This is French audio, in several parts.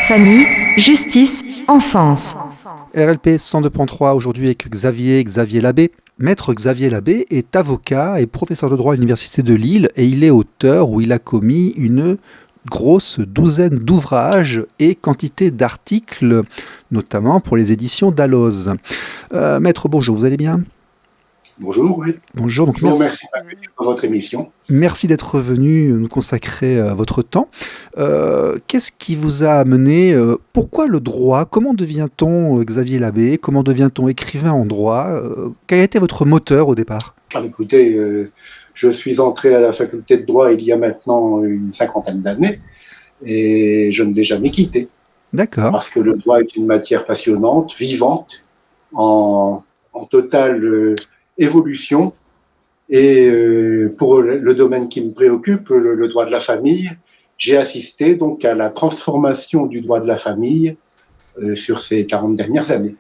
Famille, justice, enfance. RLP 102.3 aujourd'hui avec Xavier Labbé. Maître Xavier Labbé est avocat et professeur de droit à l'Université de Lille et il est auteur ou il a commis une grosse douzaine d'ouvrages et quantité d'articles, notamment pour les éditions Dalloz. Maître, bonjour, vous allez bien ? Bonjour, oui. Bonjour, donc je vous remercie pour votre émission. Merci d'être venu nous consacrer votre temps. Qu'est-ce qui vous a amené pourquoi le droit ? Comment devient-on Xavier Labbé ? Comment devient-on écrivain en droit ? Quel a été votre moteur au départ ? Écoutez, je suis entré à la faculté de droit il y a maintenant une 50aine d'années et je ne l'ai jamais quitté. D'accord. Parce que le droit est une matière passionnante, vivante, en totale évolution. Et pour le domaine qui me préoccupe, le droit de la famille, j'ai assisté donc à la transformation du droit de la famille sur ces 40 dernières années.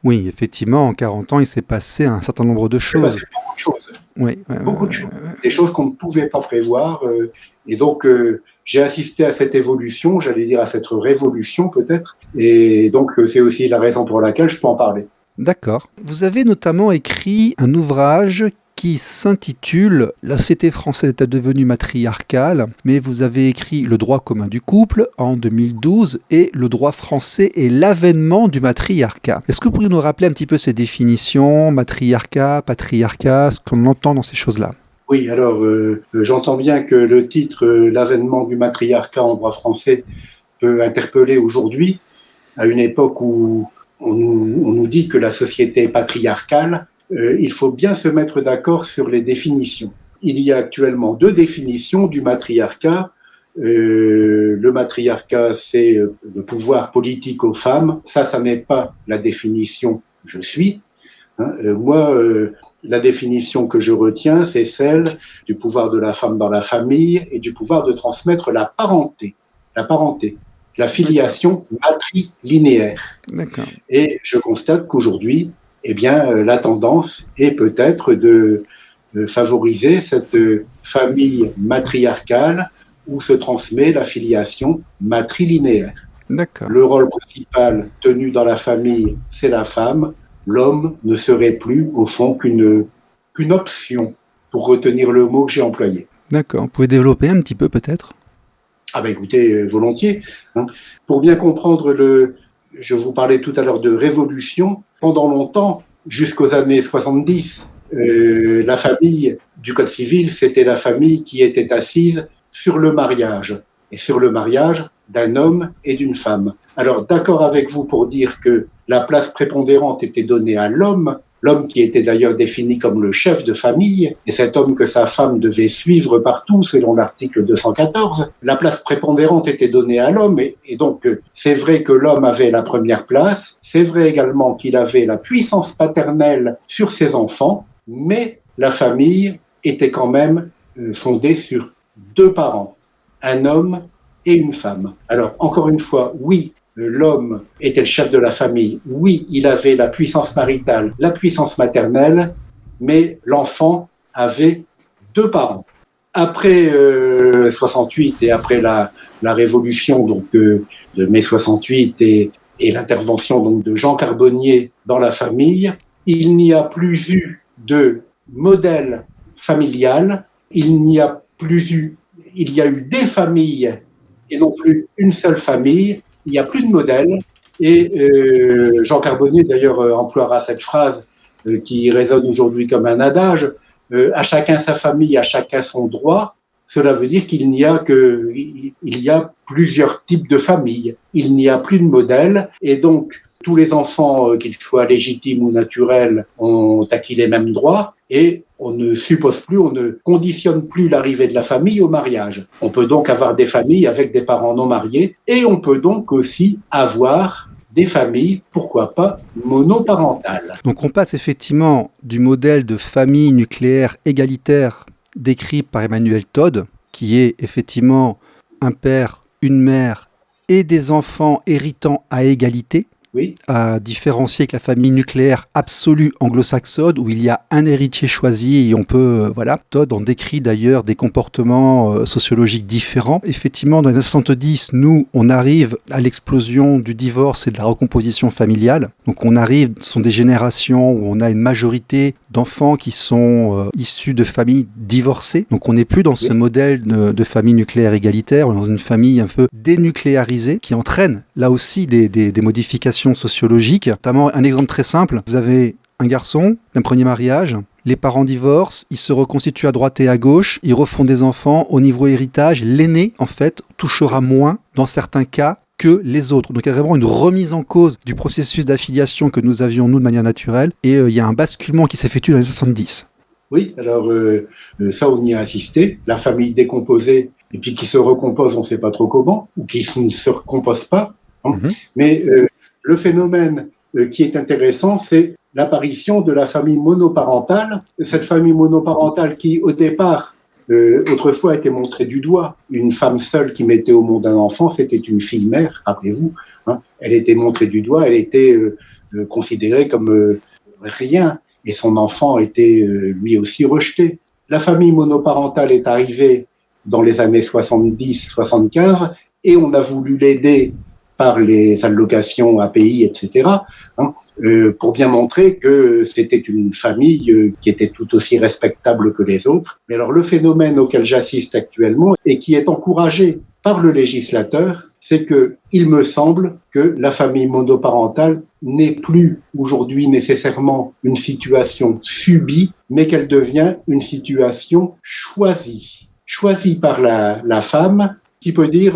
Oui, effectivement, en 40 ans, il s'est passé un certain nombre de choses. Il s'est passé beaucoup de choses. Oui, beaucoup de choses. Des choses qu'on ne pouvait pas prévoir. Et donc, j'ai assisté à cette évolution, j'allais dire à cette révolution peut-être. Et donc, c'est aussi la raison pour laquelle je peux en parler. D'accord. Vous avez notamment écrit un ouvrage qui s'intitule « La société française est devenue matriarcale », mais vous avez écrit « Le droit commun du couple » en 2012 et « Le droit français et l'avènement du matriarcat ». Est-ce que vous pourriez nous rappeler un petit peu ces définitions, matriarcat, patriarcat, ce qu'on entend dans ces choses-là ? Oui, alors j'entends bien que le titre « L'avènement du matriarcat en droit français » peut interpeller aujourd'hui, à une époque où on nous dit que la société est patriarcale. Il faut bien se mettre d'accord sur les définitions. Il y a actuellement 2 définitions du matriarcat. Le matriarcat, c'est le pouvoir politique aux femmes. Ça n'est pas la définition « je suis ». Moi, la définition que je retiens, c'est celle du pouvoir de la femme dans la famille et du pouvoir de transmettre la parenté, la filiation matrilinéaire. D'accord. Et je constate qu'aujourd'hui, la tendance est peut-être de favoriser cette famille matriarcale où se transmet la filiation matrilinéaire. D'accord. Le rôle principal tenu dans la famille, c'est la femme. L'homme ne serait plus, au fond, qu'une option, pour retenir le mot que j'ai employé. D'accord. Vous pouvez développer un petit peu, peut-être ? Écoutez, volontiers. Pour bien comprendre je vous parlais tout à l'heure de révolution. Pendant longtemps, jusqu'aux années 70, la famille du Code civil, c'était la famille qui était assise sur le mariage. Et sur le mariage d'un homme et d'une femme. Alors, d'accord avec vous pour dire que la place prépondérante était donnée à l'homme qui était d'ailleurs défini comme le chef de famille, et cet homme que sa femme devait suivre partout, selon l'article 214. La place prépondérante était donnée à l'homme, et donc c'est vrai que l'homme avait la première place, c'est vrai également qu'il avait la puissance paternelle sur ses enfants, mais la famille était quand même fondée sur 2 parents, un homme et une femme. Alors, encore une fois, oui, l'homme était le chef de la famille. Oui, il avait la puissance maritale, la puissance maternelle, mais l'enfant avait 2 parents. Après 68 et après la révolution donc de mai 68 et l'intervention donc de Jean Carbonnier dans la famille, il n'y a plus eu de modèle familial. Il y a eu des familles et non plus une seule famille. Il n'y a plus de modèle. Et Jean Carbonnier, d'ailleurs, emploiera cette phrase qui résonne aujourd'hui comme un adage, à chacun sa famille, à chacun son droit. Cela veut dire qu'il y a plusieurs types de familles. Il n'y a plus de modèle. Et donc, tous les enfants, qu'ils soient légitimes ou naturels, ont acquis les mêmes droits. Et on ne suppose plus, on ne conditionne plus l'arrivée de la famille au mariage. On peut donc avoir des familles avec des parents non mariés et on peut donc aussi avoir des familles, pourquoi pas, monoparentales. Donc on passe effectivement du modèle de famille nucléaire égalitaire décrit par Emmanuel Todd, qui est effectivement un père, une mère et des enfants héritant à égalité, Oui. à différencier avec la famille nucléaire absolue anglo-saxonne où il y a un héritier choisi et on peut, Todd en décrit d'ailleurs des comportements sociologiques différents. Effectivement, dans les années 70, nous, on arrive à l'explosion du divorce et de la recomposition familiale. Donc on arrive, ce sont des générations où on a une majorité d'enfants qui sont issus de familles divorcées. Donc on n'est plus dans ce modèle de famille nucléaire égalitaire, on est dans une famille un peu dénucléarisée qui entraîne là aussi des modifications sociologiques. Notamment un exemple très simple, vous avez un garçon d'un premier mariage, les parents divorcent, ils se reconstituent à droite et à gauche, ils refont des enfants. Au niveau héritage, l'aîné, en fait, touchera moins, dans certains cas, que les autres. Donc il y a vraiment une remise en cause du processus d'affiliation que nous avions, nous, de manière naturelle, et il y a un basculement qui s'effectue dans les 70. Oui, alors ça, on y a assisté. La famille décomposée, et puis qui se recompose, on ne sait pas trop comment, ou qui ne se recompose pas. Hein. Mais le phénomène qui est intéressant, c'est l'apparition de la famille monoparentale. Cette famille monoparentale qui, au départ, autrefois était montrée du doigt. Une femme seule qui mettait au monde un enfant, c'était une fille-mère, rappelez-vous. Hein. Elle était montrée du doigt, elle était considérée comme rien, et son enfant était lui aussi rejeté. La famille monoparentale est arrivée dans les années 70-75, et on a voulu l'aider par les allocations API, etc., pour bien montrer que c'était une famille qui était tout aussi respectable que les autres. Mais alors le phénomène auquel j'assiste actuellement et qui est encouragé par le législateur, c'est que il me semble que la famille monoparentale n'est plus aujourd'hui nécessairement une situation subie, mais qu'elle devient une situation choisie par la femme qui peut dire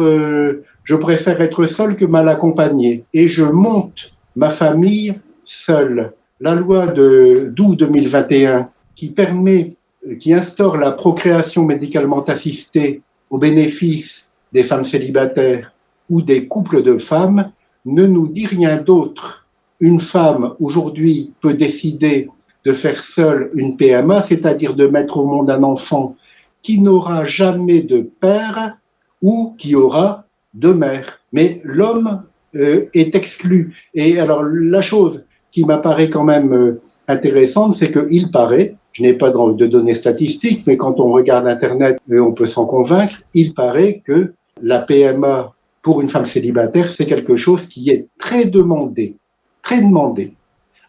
je préfère être seul que mal accompagné et je monte ma famille seule. La loi d'août 2021 qui instaure la procréation médicalement assistée au bénéfice des femmes célibataires ou des couples de femmes ne nous dit rien d'autre. Une femme aujourd'hui peut décider de faire seule une PMA, c'est-à-dire de mettre au monde un enfant qui n'aura jamais de père ou qui aura de mère. Mais l'homme est exclu. Et alors, la chose qui m'apparaît quand même intéressante, c'est qu'il paraît, je n'ai pas de données statistiques, mais quand on regarde Internet, on peut s'en convaincre, il paraît que la PMA pour une femme célibataire, c'est quelque chose qui est très demandé. Très demandé.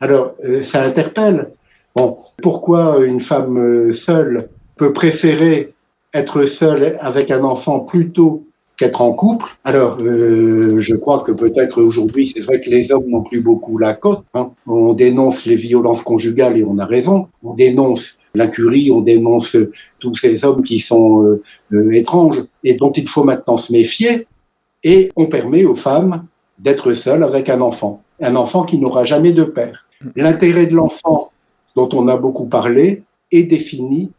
Alors, ça interpelle. Bon, pourquoi une femme seule peut préférer être seule avec un enfant plutôt qu'être en couple. Alors, je crois que peut-être aujourd'hui, c'est vrai que les hommes n'ont plus beaucoup la cote. Hein. On dénonce les violences conjugales et on a raison. On dénonce l'incurie, on dénonce tous ces hommes qui sont étranges et dont il faut maintenant se méfier. Et on permet aux femmes d'être seules avec un enfant qui n'aura jamais de père. L'intérêt de l'enfant, dont on a beaucoup parlé, est défini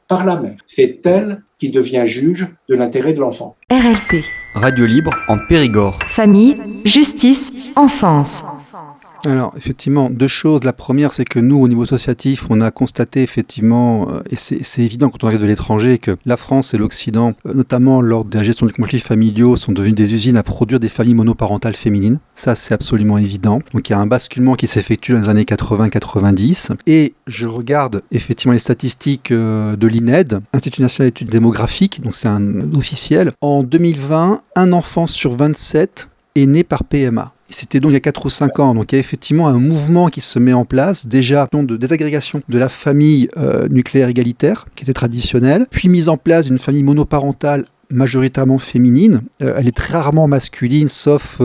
par la mère. C'est elle qui devient juge de l'intérêt de l'enfant. RLP. Radio libre en Périgord. Famille, justice, enfance. Alors, effectivement, deux choses. La première, c'est que nous, au niveau associatif, on a constaté effectivement, et c'est évident quand on arrive de l'étranger, que la France et l'Occident, notamment lors de la gestion des conflits familiaux, sont devenus des usines à produire des familles monoparentales féminines. Ça, c'est absolument évident. Donc, il y a un basculement qui s'effectue dans les années 80-90. Et je regarde effectivement les statistiques de l'INED, Institut national d'études démographiques, donc c'est un officiel. En 2020, un enfant sur 27 est né par PMA. C'était donc il y a 4 ou 5 ans, donc il y a effectivement un mouvement qui se met en place, déjà de désagrégation de la famille nucléaire égalitaire, qui était traditionnelle, puis mise en place d'une famille monoparentale majoritairement féminine, elle est très rarement masculine, sauf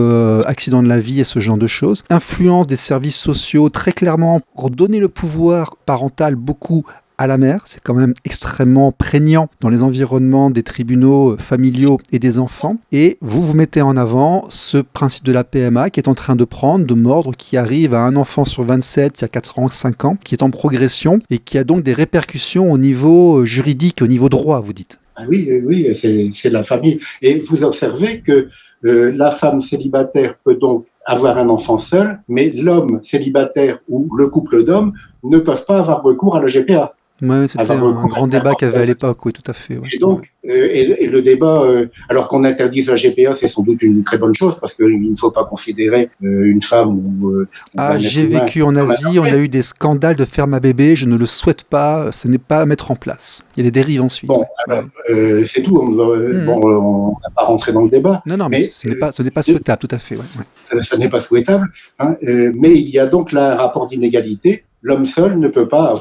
accident de la vie et ce genre de choses. Influence des services sociaux, très clairement, redonner le pouvoir parental beaucoup à la mère, c'est quand même extrêmement prégnant dans les environnements des tribunaux familiaux et des enfants. Et vous mettez en avant ce principe de la PMA qui est en train de mordre, qui arrive à un enfant sur 27 il y a 4 ans, 5 ans, qui est en progression et qui a donc des répercussions au niveau juridique, au niveau droit, vous dites. Ah oui, c'est la famille. Et vous observez que la femme célibataire peut donc avoir un enfant seul, mais l'homme célibataire ou le couple d'hommes ne peuvent pas avoir recours à la GPA. Ouais, c'était avoir un grand débat qu'il y avait à l'époque, oui, tout à fait. Ouais. Et donc, et le débat, alors qu'on interdise la GPA, c'est sans doute une très bonne chose parce qu'il ne faut pas considérer une femme ou Ah, un être j'ai humain vécu en comme un Asie, on a objet. eu des scandales de ferme à bébé, je ne le souhaite pas, ce n'est pas à mettre en place. Il y a des dérives ensuite. Bon, Ouais. alors, Ouais. c'est tout. Mhm. Bon, on n'a pas rentré dans le débat, Non, non, mais mais ce n'est pas souhaitable, tout à fait. Ouais, ouais. ça n'est pas souhaitable. Hein, mais il y a donc là un rapport d'inégalité. L'homme seul ne peut pas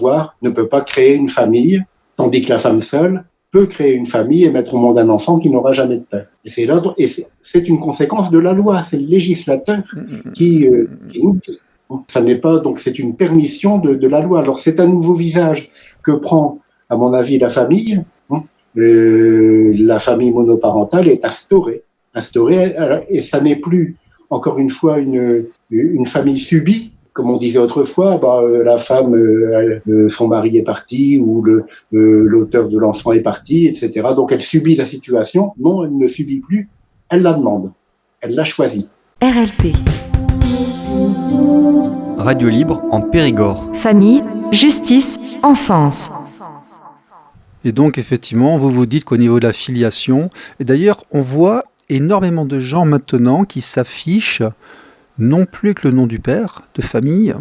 créer une famille, tandis que la femme seule peut créer une famille et mettre au monde un enfant qui n'aura jamais de père. Et c'est une conséquence de la loi. C'est le législateur qui nous dit. Ça n'est pas, donc c'est une permission de la loi. Alors c'est un nouveau visage que prend, à mon avis, la famille. La famille monoparentale est instaurée, et ça n'est plus, encore une fois, une famille subie. Comme on disait autrefois, la femme, son mari est parti ou l'auteur de l'enfant est parti, etc. Donc elle subit la situation. Non, elle ne subit plus, elle la demande, elle l'a choisie. RLP. Radio libre en Périgord. Famille, justice, enfance. Et donc, effectivement, vous vous dites qu'au niveau de la filiation, et d'ailleurs, on voit énormément de gens maintenant qui s'affichent non plus avec le nom du père de famille,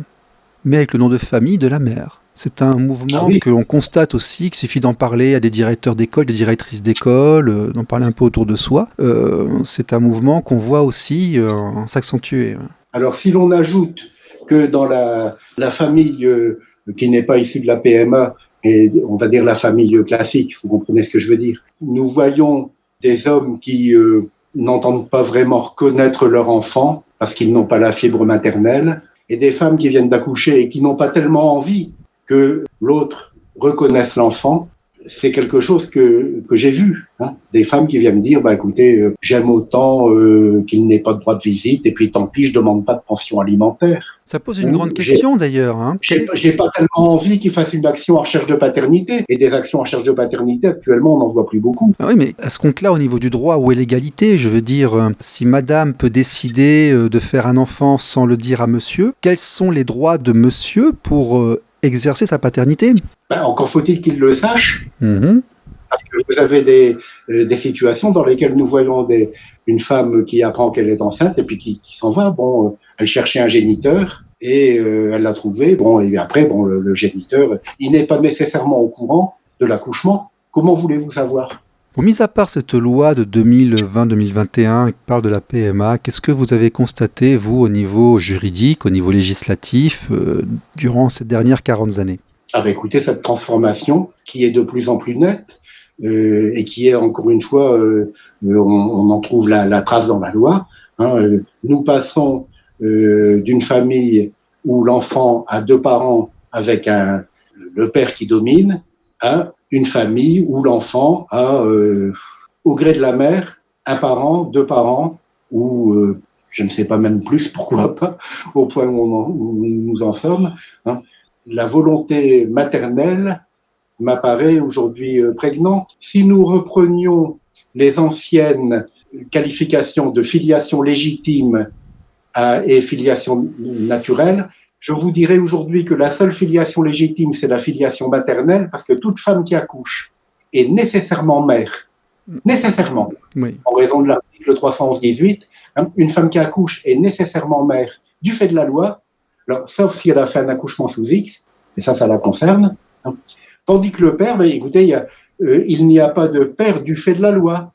mais avec le nom de famille de la mère. C'est un mouvement que l'on constate aussi, qu'il suffit d'en parler à des directeurs d'école, des directrices d'école, d'en parler un peu autour de soi. C'est un mouvement qu'on voit aussi s'accentuer. Alors, si l'on ajoute que dans la famille qui n'est pas issue de la PMA, et on va dire la famille classique, vous comprenez ce que je veux dire, nous voyons des hommes qui n'entendent pas vraiment reconnaître leur enfant parce qu'ils n'ont pas la fibre maternelle, et des femmes qui viennent d'accoucher et qui n'ont pas tellement envie que l'autre reconnaisse l'enfant. C'est quelque chose que j'ai vu, hein. Des femmes qui viennent dire, écoutez, j'aime autant qu'il n'ait pas de droit de visite, et puis tant pis, je demande pas de pension alimentaire. Ça pose une grande question d'ailleurs. Hein. J'ai pas tellement envie qu'il fasse une action en recherche de paternité, et des actions en recherche de paternité, actuellement, on n'en voit plus beaucoup. Ah oui, mais à ce compte-là, au niveau du droit, où est l'égalité? Je veux dire, si madame peut décider de faire un enfant sans le dire à monsieur, quels sont les droits de monsieur pour exercer sa paternité? Encore faut-il qu'il le sache. Mmh. Parce que vous avez des situations dans lesquelles nous voyons une femme qui apprend qu'elle est enceinte et puis qui s'en va. Elle cherchait un géniteur et elle l'a trouvé. Et après, le géniteur, il n'est pas nécessairement au courant de l'accouchement. Comment voulez-vous savoir? Bon, mis à part cette loi de 2020-2021 qui parle de la PMA, qu'est-ce que vous avez constaté, vous, au niveau juridique, au niveau législatif, durant ces dernières 40 années? Écoutez, cette transformation qui est de plus en plus nette et qui est, encore une fois, on en trouve la trace dans la loi. Hein, nous passons d'une famille où l'enfant a deux parents avec le père qui domine à une famille où l'enfant a, au gré de la mère, un parent, deux parents, ou je ne sais pas même plus, pourquoi pas, au point où nous en sommes. Hein. La volonté maternelle m'apparaît aujourd'hui prégnante. Si nous reprenions les anciennes qualifications de filiation légitime et filiation naturelle, je vous dirais aujourd'hui que la seule filiation légitime, c'est la filiation maternelle, parce que toute femme qui accouche est nécessairement mère. Nécessairement. Oui. En raison de l'article 311-18, une femme qui accouche est nécessairement mère du fait de la loi. Alors, sauf si elle a fait un accouchement sous X, et ça la concerne. Hein. Tandis que le père, écoutez, il n'y a pas de père du fait de la loi.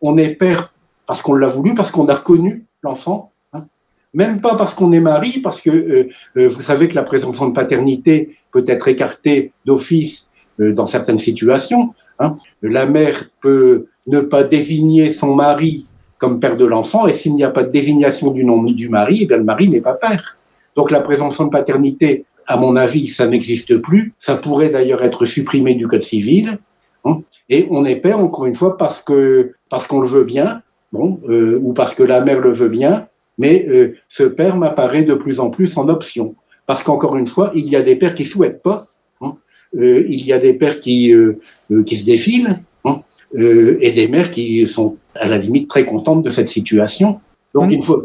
On est père parce qu'on l'a voulu, parce qu'on a reconnu l'enfant. Hein. Même pas parce qu'on est mari, parce que vous savez que la présomption de paternité peut être écartée d'office dans certaines situations. Hein. La mère peut ne pas désigner son mari comme père de l'enfant, et s'il n'y a pas de désignation du nom du mari, eh bien le mari n'est pas père. Donc la présomption de paternité, à mon avis, ça n'existe plus. Ça pourrait d'ailleurs être supprimé du Code civil. Hein, et on est père, encore une fois, parce qu'on le veut bien, ou parce que la mère le veut bien, mais ce père m'apparaît de plus en plus en option. Parce qu'encore une fois, il y a des pères qui ne souhaitent pas. Hein, il y a des pères qui se défilent, hein, et des mères qui sont à la limite très contentes de cette situation. Donc il faut...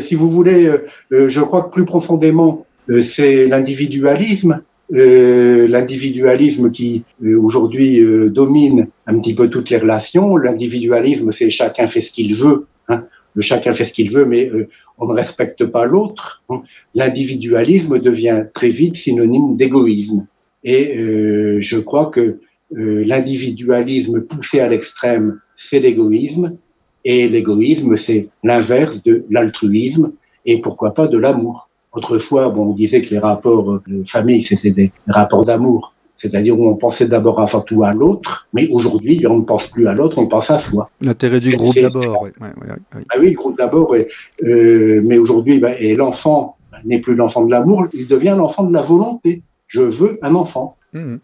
si vous voulez, je crois que plus profondément, c'est l'individualisme l'individualisme qui aujourd'hui domine un petit peu toutes les relations. L'individualisme, c'est chacun fait ce qu'il veut. Hein. Le chacun fait ce qu'il veut, mais on ne respecte pas l'autre. Hein. L'individualisme devient très vite synonyme d'égoïsme. Et je crois que l'individualisme poussé à l'extrême, c'est l'égoïsme. Et l'égoïsme, c'est l'inverse de l'altruisme et pourquoi pas de l'amour. Autrefois, on disait que les rapports de famille, c'était des rapports d'amour, c'est-à-dire où on pensait d'abord avant tout à l'autre, mais aujourd'hui, on ne pense plus à l'autre, on pense à soi. L'intérêt du groupe d'abord. Oui. Ah oui, le groupe d'abord, mais aujourd'hui, et l'enfant n'est plus l'enfant de l'amour, il devient l'enfant de la volonté. Je veux un enfant.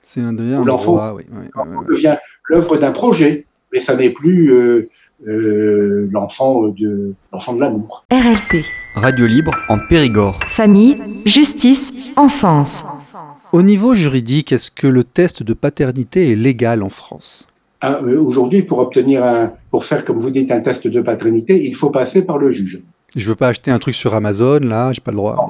C'est un l'enfant droit, devient l'œuvre d'un projet, mais ça n'est plus l'enfant de l'amour. RLP. Radio libre en Périgord. Famille, justice, enfance. Au niveau juridique, est-ce que le test de paternité est légal en France ? Aujourd'hui, pour faire, comme vous dites, un test de paternité, il faut passer par le juge. Je veux pas acheter un truc sur Amazon, là, j'ai pas le droit. En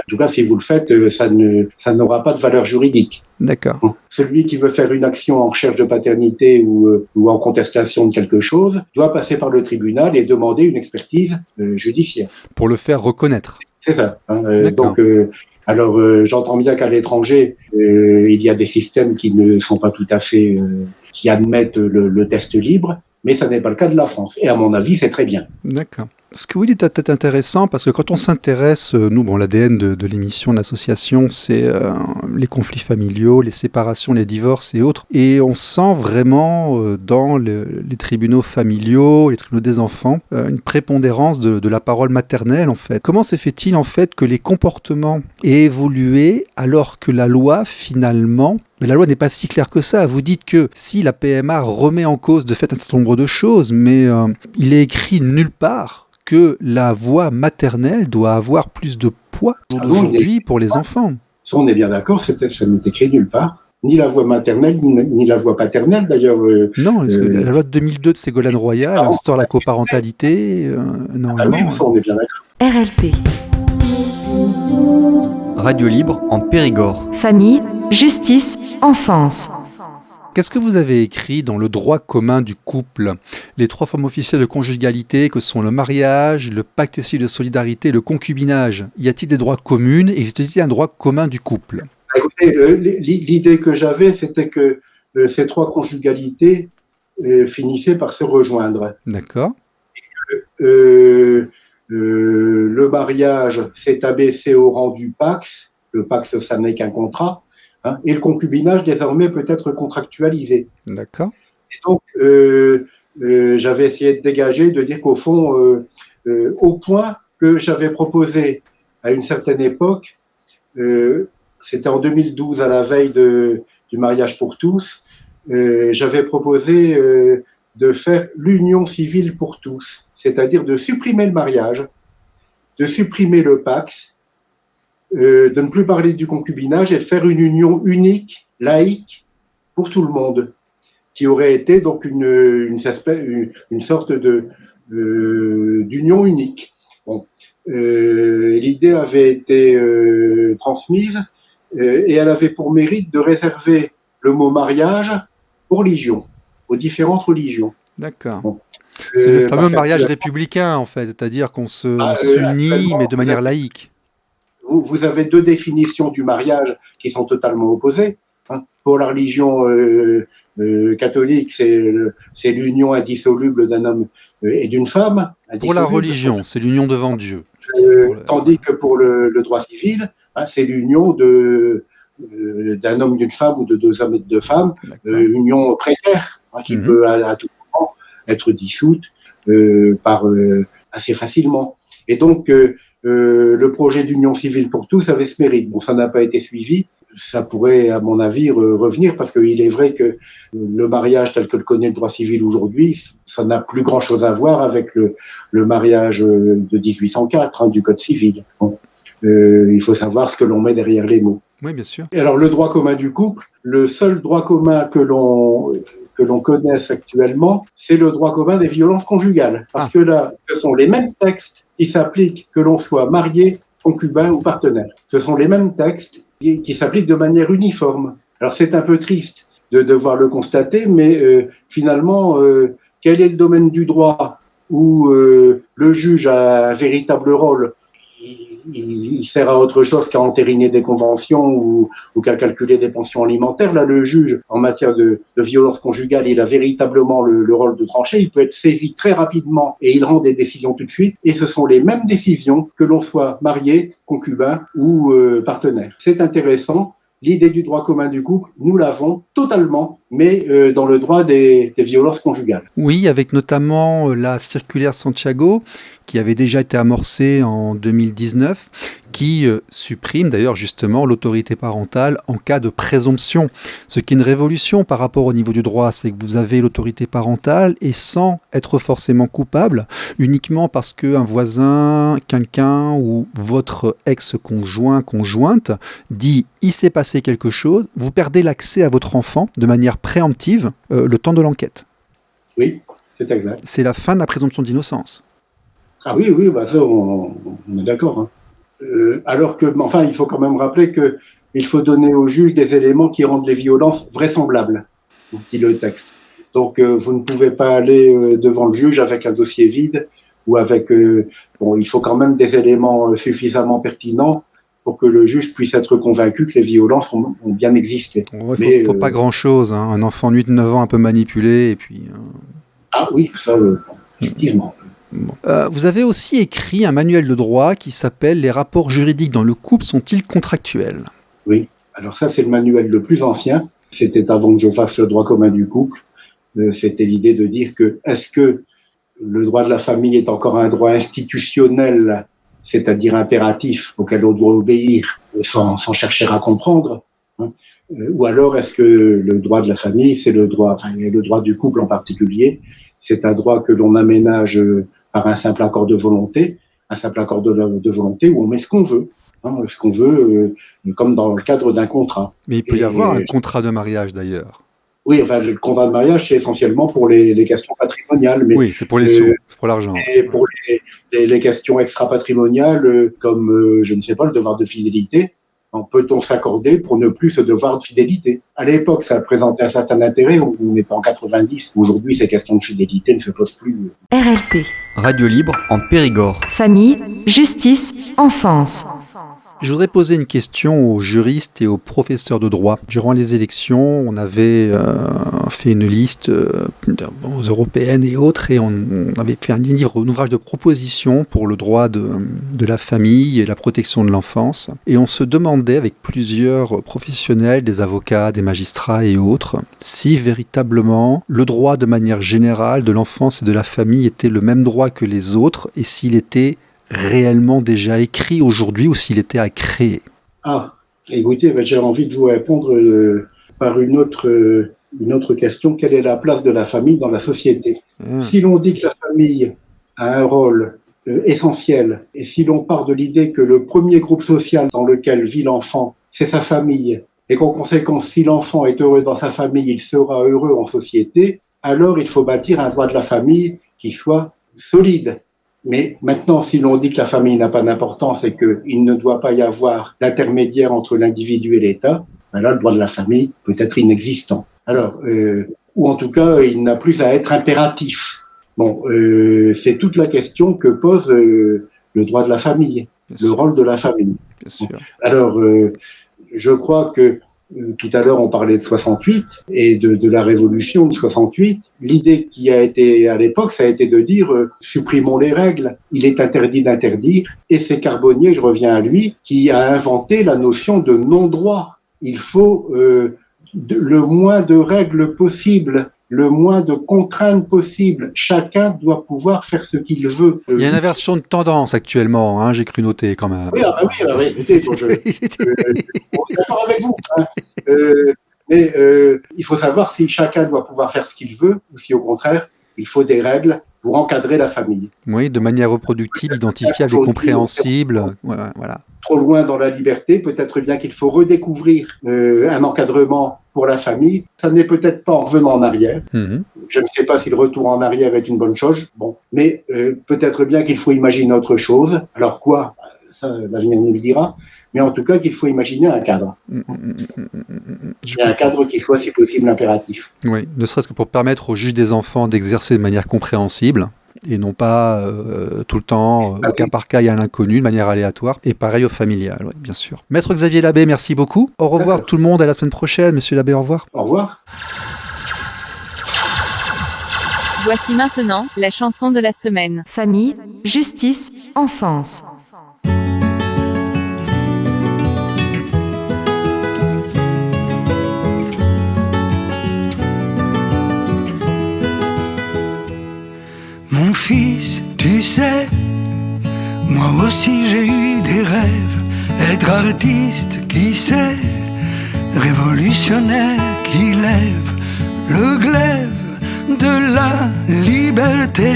tout cas, si vous le faites, ça n'aura pas de valeur juridique. D'accord. Celui qui veut faire une action en recherche de paternité ou en contestation de quelque chose doit passer par le tribunal et demander une expertise judiciaire. Pour le faire reconnaître. C'est ça. Donc, j'entends bien qu'à l'étranger, il y a des systèmes qui ne sont pas tout à fait, qui admettent le test libre, mais ça n'est pas le cas de la France. Et à mon avis, c'est très bien. D'accord. Ce que vous dites est peut-être intéressant parce que quand on s'intéresse, l'ADN de l'émission, de l'association, c'est les conflits familiaux, les séparations, les divorces et autres. Et on sent vraiment dans les tribunaux familiaux, les tribunaux des enfants, une prépondérance de la parole maternelle en fait. Comment se fait-il en fait que les comportements aient évolué alors que la loi finalement... Mais la loi n'est pas si claire que ça. Vous dites que si la PMA remet en cause de fait un certain nombre de choses, mais il est écrit nulle part que la voix maternelle doit avoir plus de poids aujourd'hui pour les enfants. Ça, on est bien d'accord, ça n'est écrit nulle part. Ni la voix maternelle, ni la voix paternelle, d'ailleurs. Non, parce que la loi de 2002 de Ségolène Royal instaure la coparentalité. Oui, ça, on est bien d'accord. RLP. Radio libre en Périgord. Famille, justice, enfance. Qu'est-ce que vous avez écrit dans le droit commun du couple ? Les 3 formes officielles de conjugalité que sont le mariage, le pacte civil de solidarité et le concubinage. Y a-t-il des droits communs ? Existe-t-il un droit commun du couple ? Écoutez, l'idée que j'avais, c'était que ces 3 conjugalités finissaient par se rejoindre. D'accord. Le mariage s'est abaissé au rang du pax. Le pax, ça n'est qu'un contrat. Hein, et le concubinage, désormais, peut être contractualisé. D'accord. Et donc, j'avais essayé de dégager, de dire qu'au fond, au point que j'avais proposé à une certaine époque, c'était en 2012, à la veille du mariage pour tous, j'avais proposé de faire l'union civile pour tous, c'est-à-dire de supprimer le mariage, de supprimer le pax, de ne plus parler du concubinage et de faire une union unique, laïque, pour tout le monde, qui aurait été donc une sorte d'union unique. Bon. L'idée avait été transmise et elle avait pour mérite de réserver le mot mariage aux religions, aux différentes religions. D'accord. Bon. C'est le fameux mariage républicain, en fait, c'est-à-dire qu'on s'unit, mais de manière laïque. Vous avez 2 définitions du mariage qui sont totalement opposées. Hein. Pour la religion catholique, c'est l'union indissoluble d'un homme et d'une femme. Pour la religion, c'est l'union devant Dieu. Tandis que pour le droit civil, c'est l'union d'un homme, d'une femme ou de 2 hommes et de 2 femmes, union précaire, qui peut à tout moment être dissoute assez facilement. Et donc, le projet d'union civile pour tous avait ce mérite. Bon, ça n'a pas été suivi. Ça pourrait, à mon avis, revenir parce qu'il est vrai que le mariage tel que le connaît le droit civil aujourd'hui, ça n'a plus grand-chose à voir avec le mariage de 1804 du Code civil. Bon. Il faut savoir ce que l'on met derrière les mots. Oui, bien sûr. Et alors, le droit commun du couple, le seul droit commun que l'on connaisse actuellement, c'est le droit commun des violences conjugales. Parce que là, ce sont les mêmes textes qui s'appliquent que l'on soit marié, concubin ou partenaire. Ce sont les mêmes textes qui s'applique de manière uniforme. Alors c'est un peu triste de devoir le constater, mais finalement, quel est le domaine du droit où le juge a un véritable rôle? Il sert à autre chose qu'à entériner des conventions ou qu'à calculer des pensions alimentaires. Là, le juge, en matière de violence conjugale, il a véritablement le rôle de trancher. Il peut être saisi très rapidement et il rend des décisions tout de suite. Et ce sont les mêmes décisions que l'on soit marié, concubin ou partenaire. C'est intéressant. L'idée du droit commun du couple, nous l'avons totalement, mais dans le droit des violences conjugales. Oui, avec notamment la circulaire Santiago, qui avait déjà été amorcée en 2019, qui supprime d'ailleurs justement l'autorité parentale en cas de présomption. Ce qui est une révolution par rapport au niveau du droit, c'est que vous avez l'autorité parentale et sans être forcément coupable, uniquement parce qu'un voisin, quelqu'un ou votre ex-conjoint, conjointe dit « il s'est passé quelque chose », vous perdez l'accès à votre enfant de manière préemptive le temps de l'enquête. Oui, c'est exact. C'est la fin de la présomption d'innocence. Ah oui, bah ça, on est d'accord. Hein. Alors que, enfin, il faut quand même rappeler qu'il faut donner au juge des éléments qui rendent les violences vraisemblables, dit le texte. Donc, vous ne pouvez pas aller devant le juge avec un dossier vide ou avec... il faut quand même des éléments suffisamment pertinents pour que le juge puisse être convaincu que les violences ont bien existé. Il ne faut pas grand-chose. Hein. Un enfant de 8-9 ans un peu manipulé et puis... Ah oui, ça, effectivement. Bon. Vous avez aussi écrit un manuel de droit qui s'appelle « Les rapports juridiques dans le couple sont-ils contractuels ?» Oui, alors ça c'est le manuel le plus ancien. C'était avant que je fasse le droit commun du couple. C'était l'idée de dire que est-ce que le droit de la famille est encore un droit institutionnel, c'est-à-dire impératif, auquel on doit obéir sans chercher à comprendre, hein, ou alors est-ce que le droit de la famille, c'est le droit du couple en particulier, c'est un droit que l'on aménage par un simple accord de volonté, de volonté où on met ce qu'on veut, comme dans le cadre d'un contrat. Mais il peut y avoir un contrat de mariage d'ailleurs. Oui, enfin, le contrat de mariage, c'est essentiellement pour les questions patrimoniales. Mais, oui, c'est pour les sous, c'est pour l'argent. Et pour les questions extra-patrimoniales, comme, je ne sais pas, le devoir de fidélité, peut-on s'accorder pour ne plus ce devoir de fidélité? À l'époque, ça présentait un certain intérêt, on est en 90. Aujourd'hui, ces questions de fidélité ne se posent plus. RLP. Radio libre en Périgord. Famille, justice, enfance. Je voudrais poser une question aux juristes et aux professeurs de droit. Durant les élections, on avait fait une liste aux européennes et autres, et on avait fait un ouvrage de propositions pour le droit de la famille et la protection de l'enfance. Et on se demandait avec plusieurs professionnels, des avocats, des magistrats et autres, si véritablement le droit de manière générale de l'enfance et de la famille était le même droit que les autres, et s'il était réellement déjà écrit aujourd'hui ou s'il était à créer. Ah, écoutez, j'ai envie de vous répondre par une autre question. Quelle est la place de la famille dans la société? Si l'on dit que la famille a un rôle essentiel, et si l'on part de l'idée que le premier groupe social dans lequel vit l'enfant, c'est sa famille, et qu'en conséquence, si l'enfant est heureux dans sa famille, il sera heureux en société, alors il faut bâtir un droit de la famille qui soit solide. Mais maintenant, si l'on dit que la famille n'a pas d'importance et qu'il ne doit pas y avoir d'intermédiaire entre l'individu et l'État, ben là, le droit de la famille peut être inexistant. Alors, ou en tout cas, il n'a plus à être impératif. Bon, c'est toute la question que pose le droit de la famille, le rôle de la famille. Bien sûr. Alors, je crois que tout à l'heure, on parlait de 68 et de la révolution de 68. L'idée qui a été à l'époque, ça a été de dire supprimons les règles. Il est interdit d'interdire. Et c'est Carbonnier, je reviens à lui, qui a inventé la notion de non-droit. Il faut le moins de règles possible, le moins de contraintes possibles. Chacun doit pouvoir faire ce qu'il veut. Il y a une inversion de tendance actuellement, hein, j'ai cru noter quand même. Oui, je suis d'accord avec vous. Hein. Mais il faut savoir si chacun doit pouvoir faire ce qu'il veut ou si au contraire, il faut des règles pour encadrer la famille. Oui, de manière reproductive, identifiable et compréhensible. Ouais, voilà. Trop loin dans la liberté, peut-être bien qu'il faut redécouvrir un encadrement pour la famille. Ça n'est peut-être pas en revenant en arrière. Je ne sais pas si le retour en arrière est une bonne chose. Bon, mais peut-être bien qu'il faut imaginer autre chose. Alors quoi? ça l'avenir nous le dira, mais en tout cas qu'il faut imaginer un cadre. Et un cadre qui soit, si possible, impératif. Oui, ne serait-ce que pour permettre aux juges des enfants d'exercer de manière compréhensible, et non pas tout le temps, au cas par cas et à l'inconnu, de manière aléatoire, et pareil au familial, oui, bien sûr. Maître Xavier Labbé, merci beaucoup. Au revoir tout le monde, à la semaine prochaine. Monsieur Labbé, au revoir. Au revoir. Voici maintenant la chanson de la semaine. Famille, justice, enfance. Mon fils, tu sais, moi aussi j'ai eu des rêves. Être artiste, qui sait, révolutionnaire qui lève le glaive de la liberté.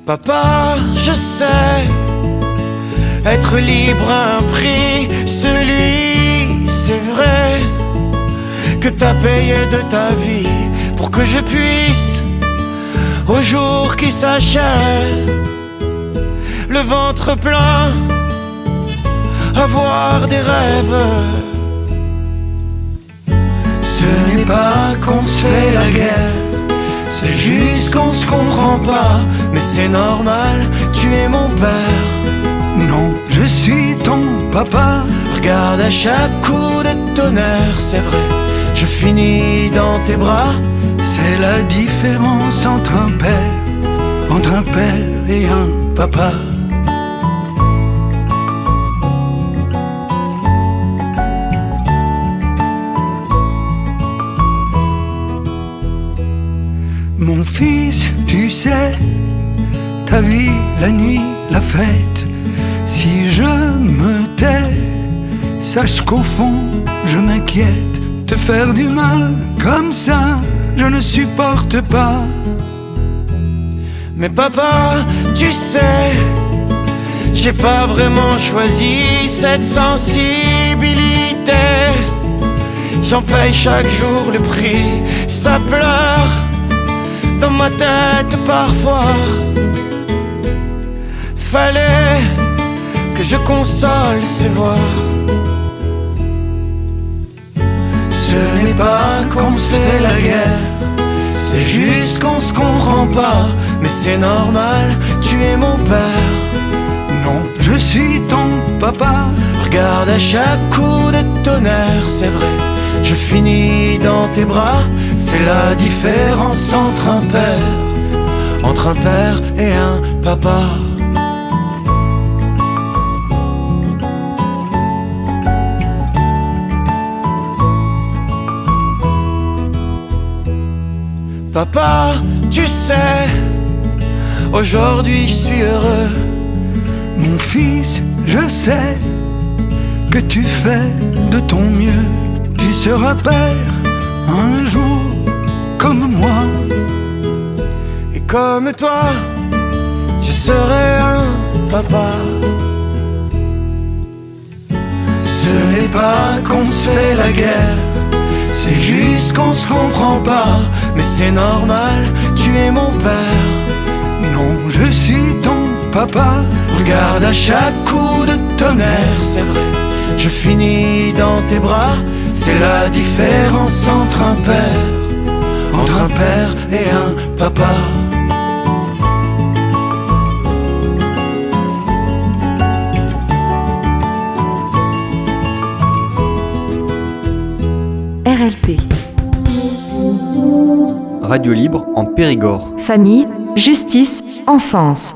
Papa, je sais, être libre a un prix, celui, c'est vrai, que t'as payé de ta vie pour que je puisse, au jour qui s'achève, le ventre plein, avoir des rêves. Ce n'est pas qu'on se fait la guerre, c'est juste qu'on se comprend pas. Mais c'est normal, tu es mon père. Non, je suis ton papa. Regarde à chaque coup de tonnerre, c'est vrai, je finis dans tes bras. C'est la différence entre un père et un papa. Mon fils, tu sais, ta vie, la nuit, la fête. Si je me tais, sache qu'au fond, je m'inquiète. Te faire du mal comme ça, je ne supporte pas. Mais papa, tu sais, j'ai pas vraiment choisi cette sensibilité. J'en paye chaque jour le prix, ça pleure dans ma tête parfois. Fallait que je console ces voix. Ce n'est pas qu'on se fait la guerre, c'est juste qu'on se comprend pas. Mais c'est normal, tu es mon père. Non, je suis ton papa. Regarde à chaque coup de tonnerre, c'est vrai, je finis dans tes bras. C'est la différence entre un père et un papa. Papa, tu sais, aujourd'hui je suis heureux. Mon fils, je sais que tu fais de ton mieux. Tu seras père un jour comme moi. Et comme toi, je serai un papa. Ce n'est pas qu'on se fait la guerre, c'est juste qu'on se comprend pas. Mais c'est normal, tu es mon père. Non, je suis ton papa. Regarde à chaque coup de tonnerre, c'est vrai, je finis dans tes bras. C'est la différence entre un père et un papa. RLP. Radio libre en Périgord. Famille, justice, enfance.